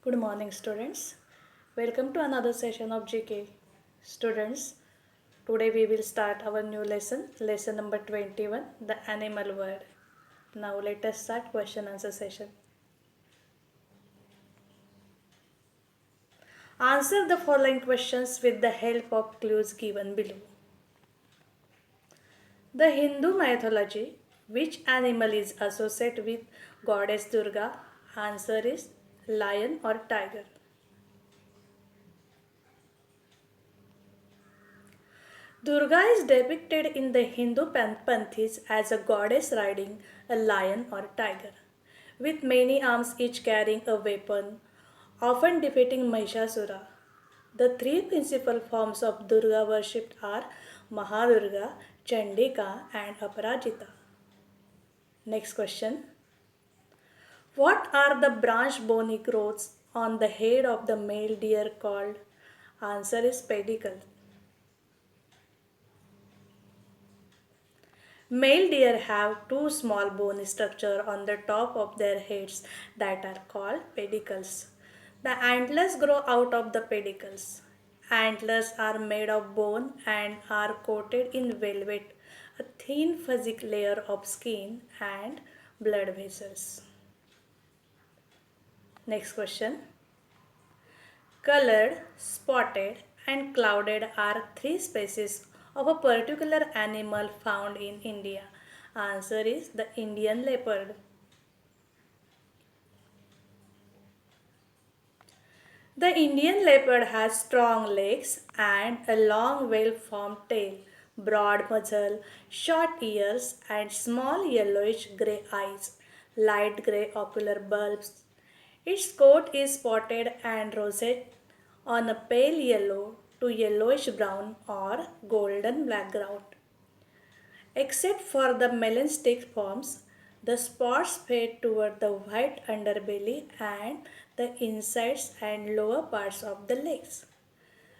Good morning, students. Welcome to another session of GK. Students, today we will start our new lesson number 21, the animal world. Now let us start question answer session. Answer the following questions with the help of clues given below. The Hindu mythology, which animal is associated with goddess Durga? Answer is lion or tiger. Durga is depicted in the Hindu pantheons as a goddess riding a lion or tiger, with many arms each carrying a weapon, often defeating Mahishasura. The three principal forms of Durga worshipped are Mahadurga, Chandika, and Aparajita. Next question. What are the branched bony growths on the head of the male deer called? Answer is pedicles. Male deer have two small bony structures on the top of their heads that are called pedicles. The antlers grow out of the pedicles. Antlers are made of bone and are coated in velvet, a thin fuzzy layer of skin and blood vessels. Next question. Colored, spotted, and clouded are three species of a particular animal found in India. Answer is the Indian leopard. The Indian leopard has strong legs and a long well-formed tail, broad muzzle, short ears, and small yellowish grey eyes, light grey ocular bulbs. Its coat is spotted and roseate on a pale yellow to yellowish brown or golden background. Except for the melon-stick forms, the spots fade toward the white underbelly and the insides and lower parts of the legs.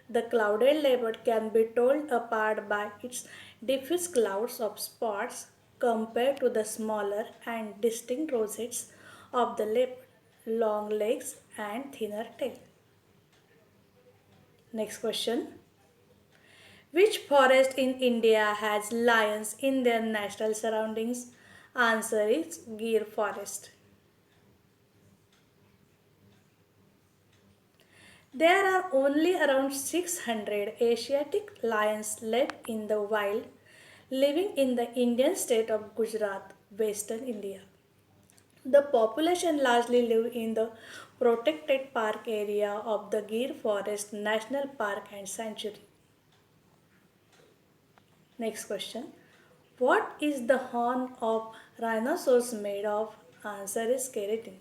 The clouded leopard can be told apart by its diffuse clouds of spots compared to the smaller and distinct rosettes of the leopard, long legs and thinner tail. Next question. Which forest in India has lions in their natural surroundings? Answer is Gir forest. There are only around 600 Asiatic lions left in the wild, living in the Indian state of Gujarat, western India. The population largely live in the protected park area of the Gir Forest National Park and Sanctuary. Next question. What is the horn of rhinoceros made of? Answer is keratin.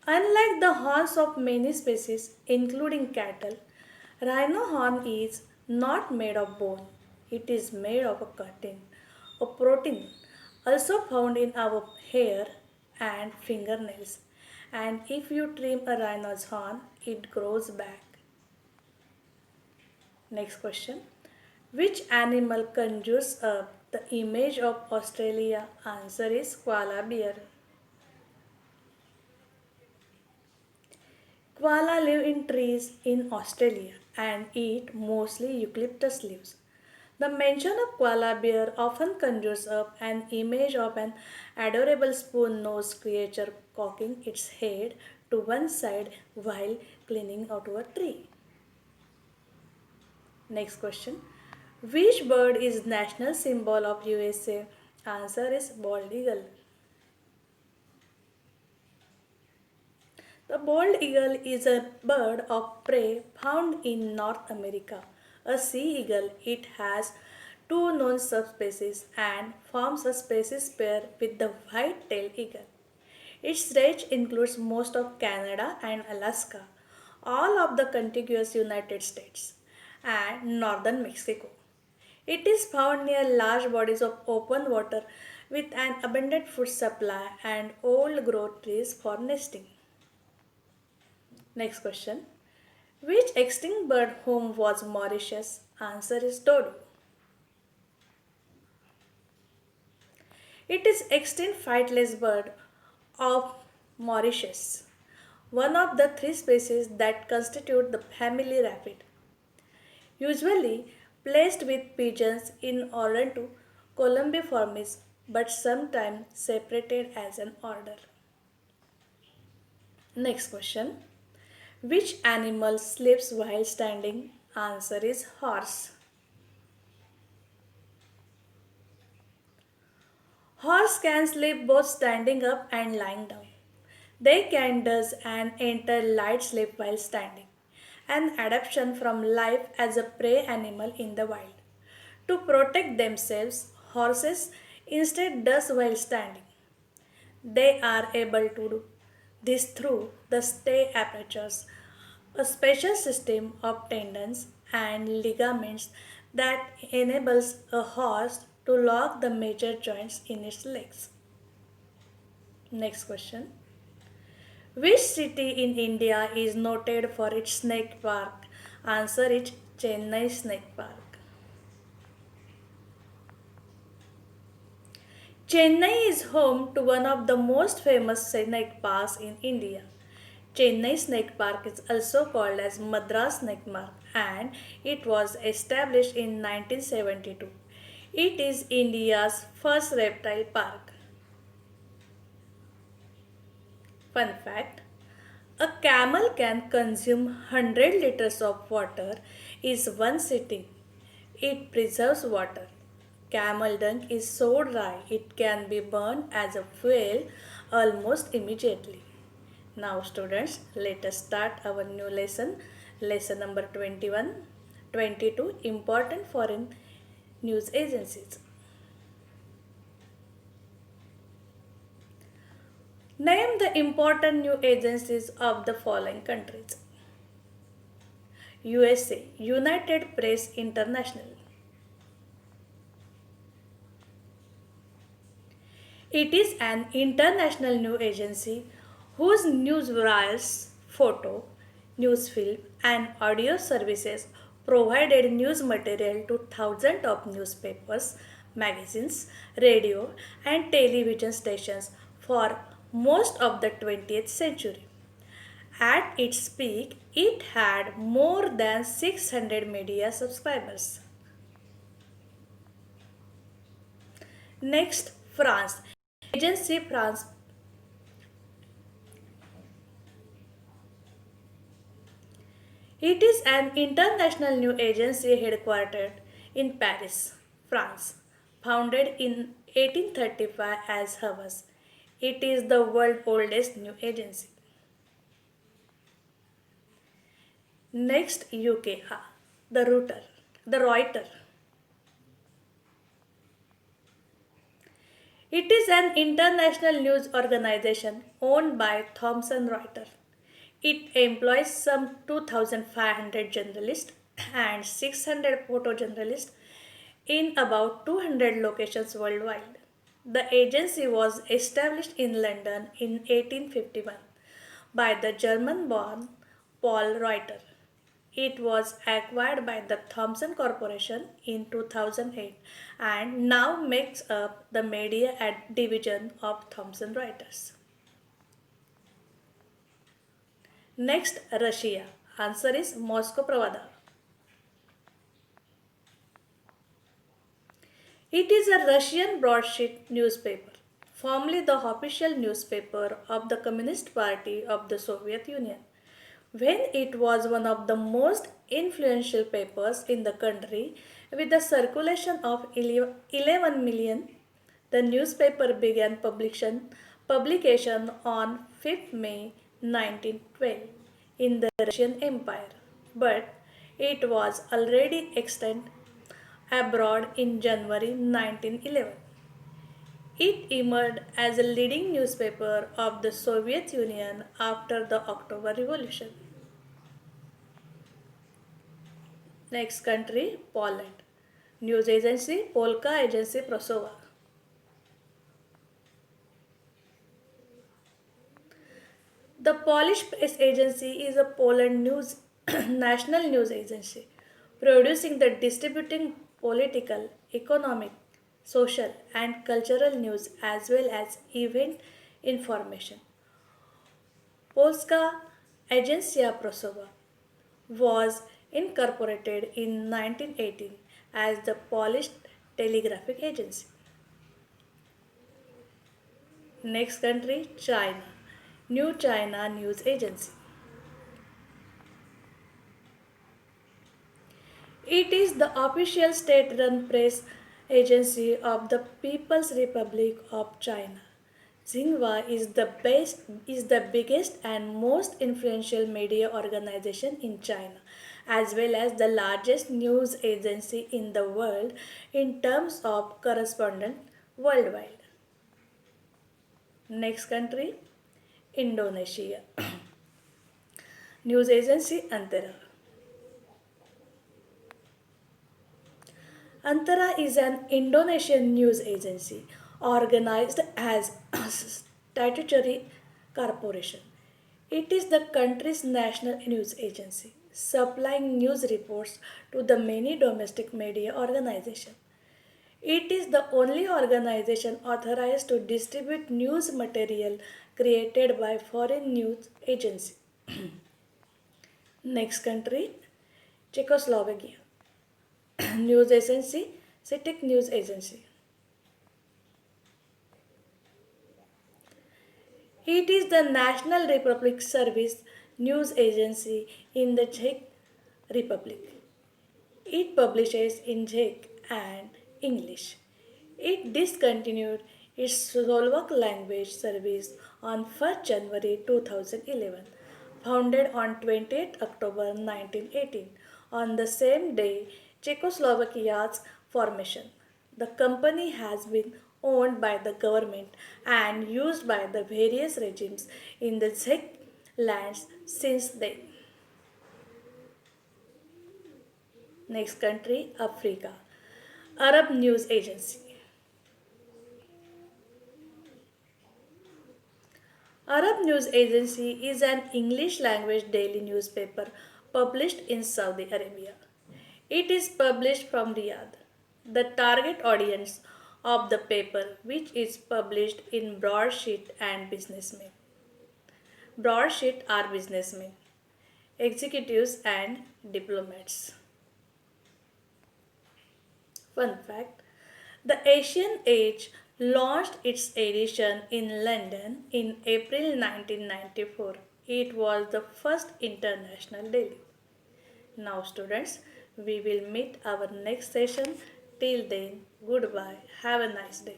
Unlike the horns of many species, including cattle, rhino horn is not made of bone. It is made of a chitin, a protein also found in our hair and fingernails. And if you trim a rhino's horn, it grows back. Next question. Which animal conjures up the image of Australia? Answer is koala bear. Koala live in trees in Australia and eat mostly eucalyptus leaves. The mention of koala bear often conjures up an image of an adorable spoon-nosed creature cocking its head to one side while clinging onto a tree. Next question. Which bird is national symbol of USA? Answer is bald eagle. The bald eagle is a bird of prey found in North America. A sea eagle, it has two known subspecies and forms a species pair with the white-tailed eagle. Its range includes most of Canada and Alaska, all of the contiguous United States, and northern Mexico. It is found near large bodies of open water with an abundant food supply and old growth trees for nesting. Next question. Which extinct bird home was Mauritius? Answer is dodo. It is extinct flightless bird of Mauritius, one of the three species that constitute the family rabbit, usually placed with pigeons in order to columbiformis but sometimes separated as an order. Next question. Which animal sleeps while standing? Answer is horse. Horse can sleep both standing up and lying down. They can does and enter light sleep while standing, an adaptation from life as a prey animal in the wild. To protect themselves, horses instead does while standing. They are able to do this through the stay apertures, a special system of tendons and ligaments that enables a horse to lock the major joints in its legs. Next question. Which city in India is noted for its snake park? Answer is Chennai Snake Park. Chennai is home to one of the most famous snake parks in India. Chennai Snake Park is also called as Madras Snake Park and it was established in 1972. It is India's first reptile park. Fun fact, a camel can consume 100 liters of water is one sitting. It preserves water. Camel dung is so dry it can be burned as a fuel almost immediately. Now students, let us start our new lesson. Lesson number 21, 22, important foreign news agencies. Name the important news agencies of the following countries. USA, United Press International. It is an international news agency whose news wires, photo, news film, and audio services provided news material to thousands of newspapers, magazines, radio, and television stations for most of the 20th century. At its peak, it had more than 600 media subscribers. Next, France. Agency France. It is an international news agency headquartered in Paris, France, founded in 1835 as Havas. It is the world's oldest news agency. Next, UK, the router, the Reuters. It is an international news organization owned by Thomson Reuters. It employs some 2,500 journalists and 600 photojournalists in about 200 locations worldwide. The agency was established in London in 1851 by the German born Paul Reuter. It was acquired by the Thomson Corporation in 2008 and now makes up the media division of Thomson Reuters. Next, Russia. Answer is Moscow Pravda. It is a Russian broadsheet newspaper, formerly the official newspaper of the Communist Party of the Soviet Union. When it was one of the most influential papers in the country with a circulation of 11 million, the newspaper began publication on 5th May 1912 in the Russian Empire, but it was already extant abroad in January 1911. It emerged as a leading newspaper of the Soviet Union after the October Revolution. Next country, Poland. News agency, Polka Agency Prasowa. The Polish Press Agency is a Poland news national news agency, producing the distributing political, economic, social, and cultural news as well as event information. Polska Agencja Prasowa was incorporated in 1918 as the Polish Telegraphic Agency. Next country, China. New China News Agency. It is the official state-run press agency of the People's Republic of China. Xinhua is the biggest and most influential media organization in China, as well as the largest news agency in the world in terms of correspondent worldwide. Next country, Indonesia. News agency Antara. Antara is an Indonesian news agency organized as a statutory corporation. It is the country's national news agency, supplying news reports to the many domestic media organizations. It is the only organization authorized to distribute news material created by foreign news agency. Next country, Czechoslovakia. News agency, CITIC News Agency. It is the National Republic Service news agency in the Czech Republic. It publishes in Czech and English. It discontinued its Slovak language service on 1st January 2011, founded on 20th October 1918, on the same day Czechoslovakia's formation. The company has been owned by the government and used by the various regimes in the Czech lands since then. Next country, Africa. Arab News Agency. Arab News Agency is an English language daily newspaper published in Saudi Arabia. It is published from Riyadh. The target audience of the paper, which is published in broadsheet and businessmen. Broadsheet are businessmen, executives, and diplomats. Fun fact, the Asian Age launched its edition in London in April 1994. It was the first international daily. Now, students, we will meet our next session. Till then, goodbye. Have a nice day.